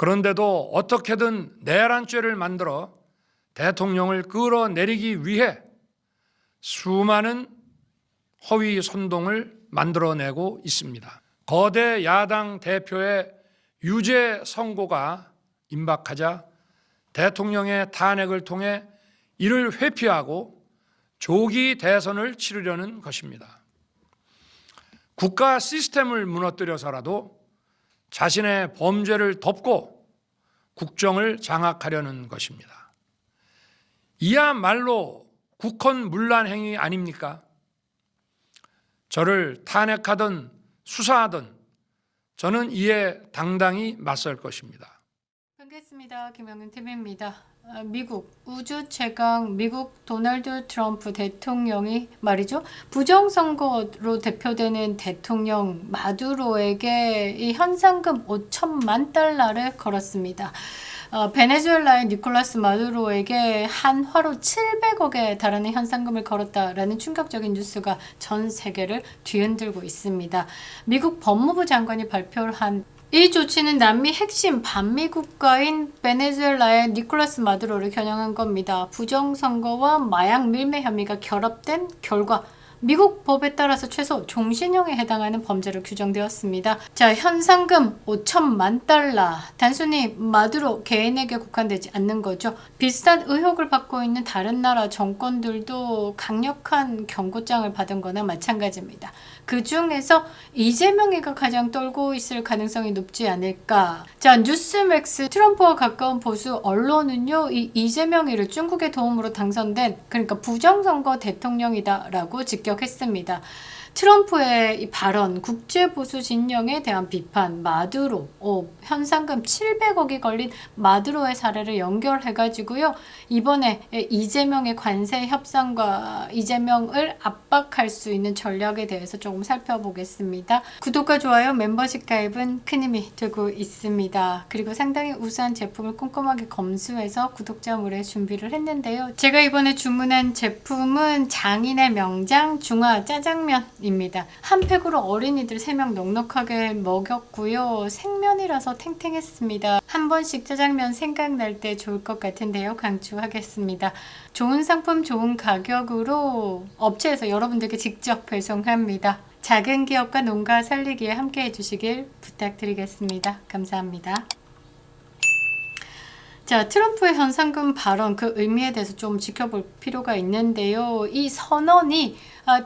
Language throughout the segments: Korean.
그런데도 어떻게든 내란죄를 만들어 대통령을 끌어내리기 위해 수많은 허위 선동을 만들어내고 있습니다. 거대 야당 대표의 유죄 선고가 임박하자 대통령의 탄핵을 통해 이를 회피하고 조기 대선을 치르려는 것입니다. 국가 시스템을 무너뜨려서라도 자신의 범죄를 덮고 국정을 장악하려는 것입니다. 이야말로 국헌문란 행위 아닙니까? 저를 탄핵하든 수사하든 저는 이에 당당히 맞설 것입니다. 반갑습니다. 김영윤 TV입니다. 미국 우주 최강 미국 도널드 트럼프 대통령이 말이죠. 부정선거로 대표되는 대통령 마두로에게 이 현상금 5천만 달러를 걸었습니다. 베네수엘라의 니콜라스 마두로에게 한화로 700억에 달하는 현상금을 걸었다라는 충격적인 뉴스가 전 세계를 뒤흔들고 있습니다. 미국 법무부 장관이 발표한 이 조치는 남미 핵심 반미 국가인 베네수엘라의 니콜라스 마두로를 겨냥한 겁니다. 부정선거와 마약 밀매 혐의가 결합된 결과 미국 법에 따라서 최소 종신형에 해당하는 범죄로 규정되었습니다. 자, 현상금 5천만 달러. 단순히 마두로 개인에게 국한되지 않는 거죠. 비슷한 의혹을 받고 있는 다른 나라 정권들도 강력한 경고장을 받은 거나 마찬가지입니다. 그 중에서 이재명이가 가장 떨고 있을 가능성이 높지 않을까. 자, 뉴스맥스 트럼프와 가까운 보수 언론은요, 이 이재명이를 중국의 도움으로 당선된, 그러니까 부정선거 대통령이다라고 직격했습니다. 트럼프의 이 발언, 국제보수 진영에 대한 비판, 마두로, 현상금 700억이 걸린 마두로의 사례를 연결해가지고요. 이번에 이재명의 관세 협상과 이재명을 압박할 수 있는 전략에 대해서 조금 살펴보겠습니다. 구독과 좋아요, 멤버십 가입은 큰 힘이 되고 있습니다. 그리고 상당히 우수한 제품을 꼼꼼하게 검수해서 구독자물에 준비를 했는데요. 제가 이번에 주문한 제품은 장인의 명장 중화 짜장면 입니다. 한 팩으로 어린이들 3명 넉넉하게 먹였고요. 생면이라서 탱탱했습니다. 한 번씩 짜장면 생각날 때 좋을 것 같은데요. 강추하겠습니다. 좋은 상품 좋은 가격으로 업체에서 여러분들께 직접 배송합니다. 작은 기업과 농가 살리기에 함께 해주시길 부탁드리겠습니다. 감사합니다. 자, 트럼프의 현상금 발언, 그 의미에 대해서 좀 지켜볼 필요가 있는데요. 이 선언이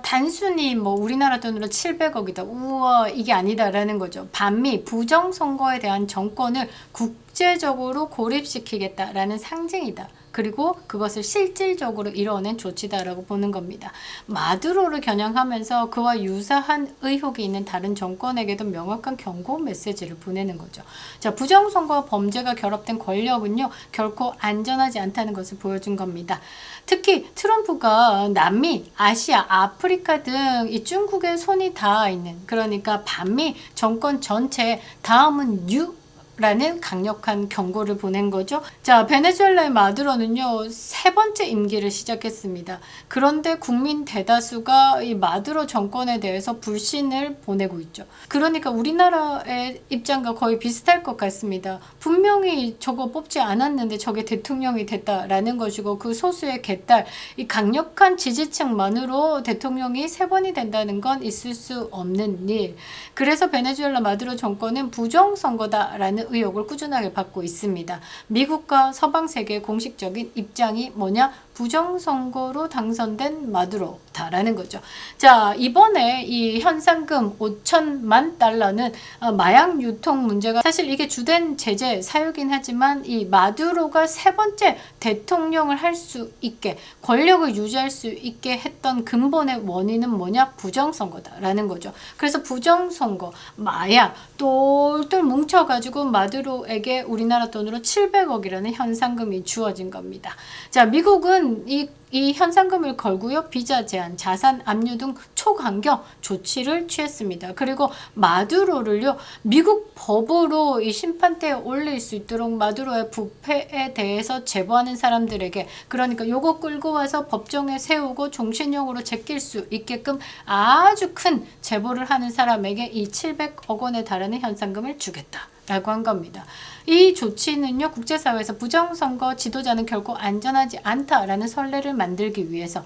단순히 뭐 우리나라 돈으로 700억이다. 우와, 이게 아니다라는 거죠. 반미 부정선거에 대한 정권을 국제적으로 고립시키겠다라는 상징이다. 그리고 그것을 실질적으로 이뤄낸 조치다라고 보는 겁니다. 마두로를 겨냥하면서 그와 유사한 의혹이 있는 다른 정권에게도 명확한 경고 메시지를 보내는 거죠. 자, 부정선거와 범죄가 결합된 권력은요, 결코 안전하지 않다는 것을 보여준 겁니다. 특히 트럼프가 남미, 아시아, 아프리카 등 이 중국에 손이 닿아 있는, 그러니까 반미 정권 전체에 다음은 라는 강력한 경고를 보낸 거죠. 자, 베네수엘라의 마두로는요, 3번째 임기를 시작했습니다. 그런데 국민 대다수가 이 마두로 정권에 대해서 불신을 보내고 있죠. 그러니까 우리나라의 입장과 거의 비슷할 것 같습니다. 분명히 저거 뽑지 않았는데 저게 대통령이 됐다라는 것이고, 그 소수의 개딸, 이 강력한 지지층만으로 대통령이 3번이 된다는 건 있을 수 없는 일. 그래서 베네수엘라 마두로 정권은 부정선거다라는 의혹을 꾸준하게 받고 있습니다. 미국과 서방 세계의 공식적인 입장이 뭐냐? 부정선거로 당선된 마두로다라는 거죠. 자, 이번에 이 현상금 5천만 달러는 마약 유통 문제가, 사실 이게 주된 제재 사유긴 하지만 이 마두로가 3번째 대통령을 할 수 있게, 권력을 유지할 수 있게 했던 근본의 원인은 뭐냐? 부정선거다라는 거죠. 그래서 부정선거, 마약 똘똘 뭉쳐가지고 마두로에게 우리나라 돈으로 700억이라는 현상금이 주어진 겁니다. 자, 미국은 이 현상금을 걸고요, 비자 제한, 자산 압류 등 초강경 조치를 취했습니다. 그리고 마두로를요, 미국 법으로 이 심판대에 올릴 수 있도록 마두로의 부패에 대해서 제보하는 사람들에게, 그러니까 요거 끌고 와서 법정에 세우고 종신형으로 제낄 수 있게끔 아주 큰 제보를 하는 사람에게 이 700억 원에 달하는 현상금을 주겠다 라고 한 겁니다. 이 조치는요, 국제사회에서 부정선거 지도자는 결코 안전하지 않다라는 선례를 만들기 위해서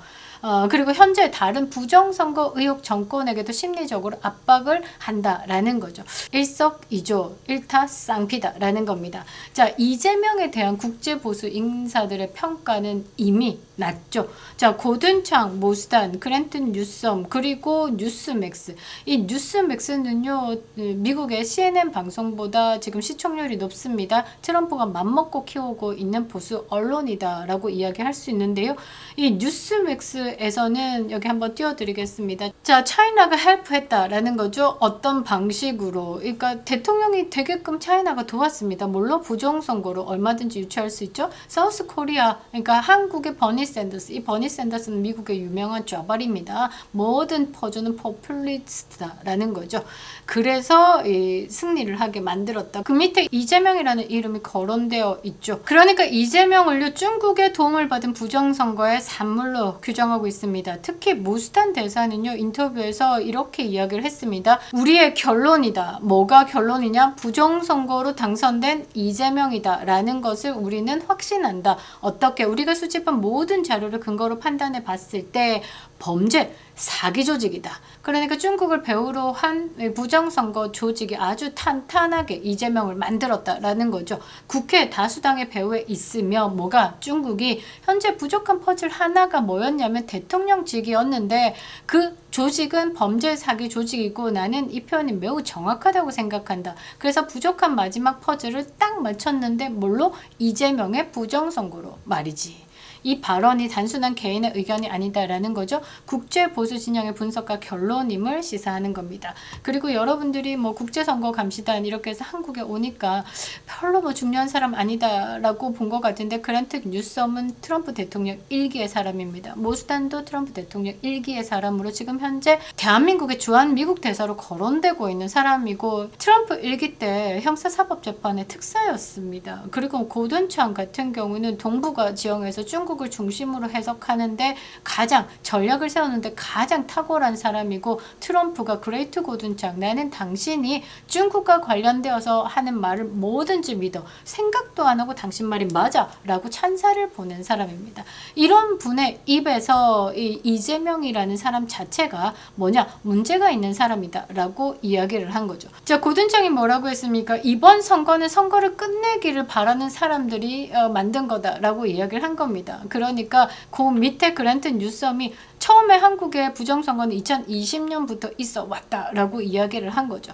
그리고 현재 다른 부정선거 의혹 정권에게도 심리적으로 압박을 한다라는 거죠. 일석이조, 일타쌍피다라는 겁니다. 자, 이재명에 대한 국제보수 인사들의 평가는 이미 낮죠. 자, 고든창, 모스단, 그랜튼 뉴섬, 그리고 뉴스맥스. 이 뉴스맥스는요, 미국의 CNN 방송보다 지금 시청률이 높습니다. 트럼프가 맘먹고 키우고 있는 보수 언론이다라고 이야기할 수 있는데요. 이 뉴스맥스에서는 여기 한번 띄워드리겠습니다. 자, 차이나가 헬프했다라는 거죠. 어떤 방식으로. 그러니까 대통령이 되게끔 차이나가 도왔습니다. 물론 부정선거로 얼마든지 유추할 수 있죠. 사우스 코리아, 그러니까 한국의 버니 샌더스. 이 버니 샌더스는 미국의 유명한 좌발입니다. 뭐든 퍼주는 포퓰리스트다라는 거죠. 그래서 이 승리를 하게 만들었다. 그 밑에 이재명이라는 이름이 거론되어 있죠. 그러니까 이재명을요, 중국의 도움을 받은 부정선거의 산물로 규정하고 있습니다. 특히 모스탄 대사는요, 인터뷰에서 이렇게 이야기를 했습니다. 우리의 결론이다. 뭐가 결론이냐? 부정선거로 당선된 이재명이다 라는 것을 우리는 확신한다. 어떻게? 우리가 수집한 모든 자료를 근거로 판단해 봤을 때 범죄, 사기 조직이다. 그러니까 중국을 배후로 한 부정선거 조직이 아주 탄탄하게 이재명을 만들었다라는 거죠. 국회 다수당의 배후에 있으며 뭐가 중국이 현재 부족한 퍼즐 하나가 뭐였냐면 대통령직이었는데 그 조직은 범죄 사기 조직이고 나는 이 표현이 매우 정확하다고 생각한다. 그래서 부족한 마지막 퍼즐을 딱 맞췄는데 뭘로? 이재명의 부정선거로 말이지. 이 발언이 단순한 개인의 의견이 아니다라는 거죠. 국제보수 진영의 분석과 결론임을 시사하는 겁니다. 그리고 여러분들이 뭐 국제선거 감시단 이렇게 해서 한국에 오니까 별로 뭐 중요한 사람 아니다라고 본 것 같은데 그랜트 뉴섬은 트럼프 대통령 1기의 사람입니다. 모스단도 트럼프 대통령 1기의 사람으로 지금 현재 대한민국의 주한 미국 대사로 거론되고 있는 사람이고 트럼프 1기 때 형사사법재판의 특사였습니다. 그리고 고든창 같은 경우는 동북아 지형에서 중국을 중심으로 해석하는데 가장 전략을 세우는데 가장 탁월한 사람이고 트럼프가 그레이트 고든창 나는 당신이 중국과 관련되어서 하는 말을 뭐든지 믿어 생각도 안 하고 당신 말이 맞아 라고 찬사를 보낸 사람입니다. 이런 분의 입에서 이 이재명이라는 사람 자체가 뭐냐 문제가 있는 사람이다 라고 이야기를 한 거죠. 자, 고든창이 뭐라고 했습니까? 이번 선거는 선거를 끝내기를 바라는 사람들이 만든 거다라고 이야기를 한 겁니다. 그러니까 그 밑에 그랜트 뉴섬이 처음에 한국의 부정선거는 2020년부터 있어 왔다라고 이야기를 한 거죠.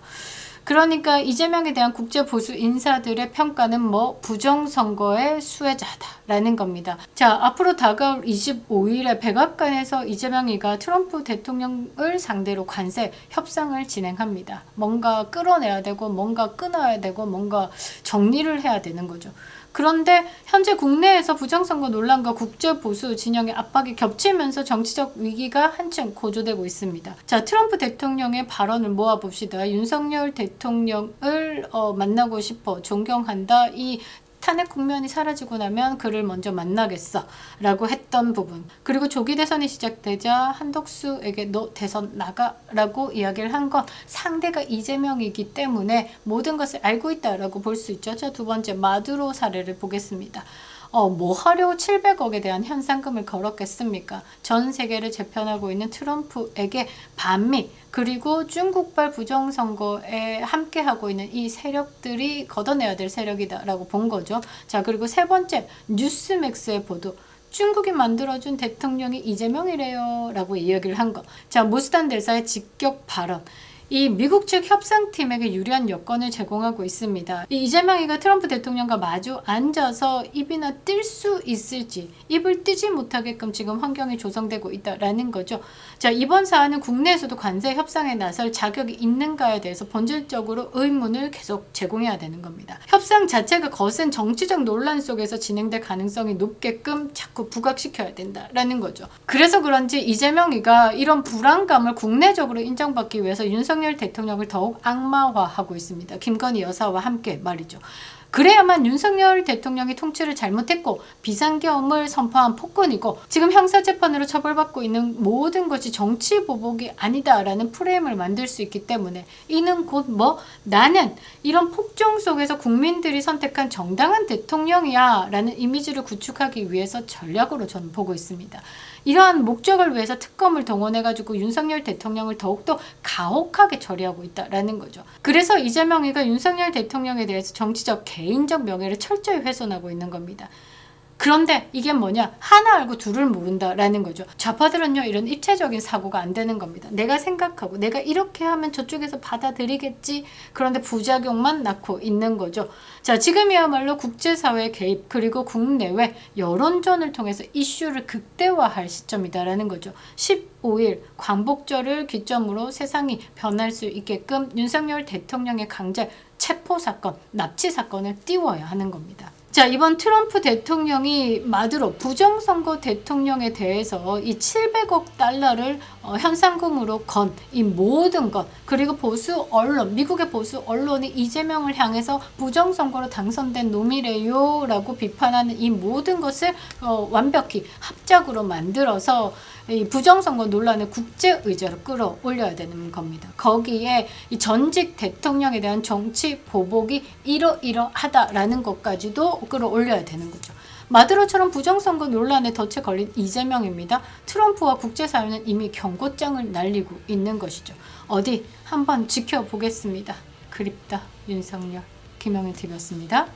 그러니까 이재명에 대한 국제보수 인사들의 평가는 뭐 부정선거의 수혜자다라는 겁니다. 자, 앞으로 다가올 25일에 백악관에서 이재명이가 트럼프 대통령을 상대로 관세 협상을 진행합니다. 뭔가 끌어내야 되고 뭔가 끊어야 되고 뭔가 정리를 해야 되는 거죠. 그런데 현재 국내에서 부정선거 논란과 국제보수 진영의 압박이 겹치면서 정치적 위기가 한층 고조되고 있습니다. 자, 트럼프 대통령의 발언을 모아봅시다. 윤석열 대통령을 만나고 싶어 존경한다. 이 탄핵 국면이 사라지고 나면 그를 먼저 만나겠어 라고 했던 부분, 그리고 조기 대선이 시작되자 한덕수에게 너 대선 나가 라고 이야기를 한 건 상대가 이재명이기 때문에 모든 것을 알고 있다라고 볼 수 있죠. 자, 두 번째 마두로 사례를 보겠습니다. 뭐 하려고 700억에 대한 현상금을 걸었겠습니까? 전 세계를 재편하고 있는 트럼프에게 반미 그리고 중국발 부정선거에 함께하고 있는 이 세력들이 걷어내야 될 세력이다라고 본 거죠. 자, 그리고 세 번째 뉴스맥스의 보도. 중국이 만들어준 대통령이 이재명이래요 라고 이야기를 한 거. 자, 모스탄 대사의 직격 발언. 이 미국 측 협상팀에게 유리한 여건을 제공하고 있습니다. 이 이재명이가 트럼프 대통령과 마주 앉아서 입이나 뜰 수 있을지 입을 뜨지 못하게끔 지금 환경이 조성되고 있다라는 거죠. 자, 이번 사안은 국내에서도 관세 협상에 나설 자격이 있는가에 대해서 본질적으로 의문을 계속 제공해야 되는 겁니다. 협상 자체가 거센 정치적 논란 속에서 진행될 가능성이 높게끔 자꾸 부각시켜야 된다라는 거죠. 그래서 그런지 이재명이가 이런 불안감을 국내적으로 인정받기 위해서 윤석열 대통령을 더욱 악마화하고 있습니다. 김건희 여사와 함께 말이죠. 그래야만 윤석열 대통령이 통치를 잘못했고 비상계엄을 선포한 폭군이고 지금 형사재판으로 처벌받고 있는 모든 것이 정치 보복이 아니다라는 프레임을 만들 수 있기 때문에 이는 곧 나는 이런 폭정 속에서 국민들이 선택한 정당한 대통령이야 라는 이미지를 구축하기 위해서 전략으로 저는 보고 있습니다. 이러한 목적을 위해서 특검을 동원해가지고 윤석열 대통령을 더욱더 가혹하게 처리하고 있다라는 거죠. 그래서 이재명이가 윤석열 대통령에 대해서 정치적 개인적 명예를 철저히 훼손하고 있는 겁니다. 그런데 이게 뭐냐? 하나 알고 둘을 모른다라는 거죠. 좌파들은요 이런 입체적인 사고가 안 되는 겁니다. 내가 생각하고 내가 이렇게 하면 저쪽에서 받아들이겠지. 그런데 부작용만 낳고 있는 거죠. 자, 지금이야말로 국제사회 개입 그리고 국내외 여론전을 통해서 이슈를 극대화할 시점이다라는 거죠. 15일 광복절을 기점으로 세상이 변할 수 있게끔 윤석열 대통령의 강제 체포 사건, 납치 사건을 띄워야 하는 겁니다. 자, 이번 트럼프 대통령이 마두로 부정선거 대통령에 대해서 이 700억 달러를 현상금으로 건 이 모든 것 그리고 보수 언론, 미국의 보수 언론이 이재명을 향해서 부정선거로 당선된 놈이래요 라고 비판하는 이 모든 것을 완벽히 합작으로 만들어서 이 부정선거 논란을 국제의제로 끌어올려야 되는 겁니다. 거기에 이 전직 대통령에 대한 정치 보복이 이러이러하다라는 것까지도 끌어올려야 되는 거죠. 마두로처럼 부정선거 논란에 덫에 걸린 이재명입니다. 트럼프와 국제사회는 이미 경고장을 날리고 있는 것이죠. 어디 한번 지켜보겠습니다. 그립다 윤석열. 김영애 TV였습니다.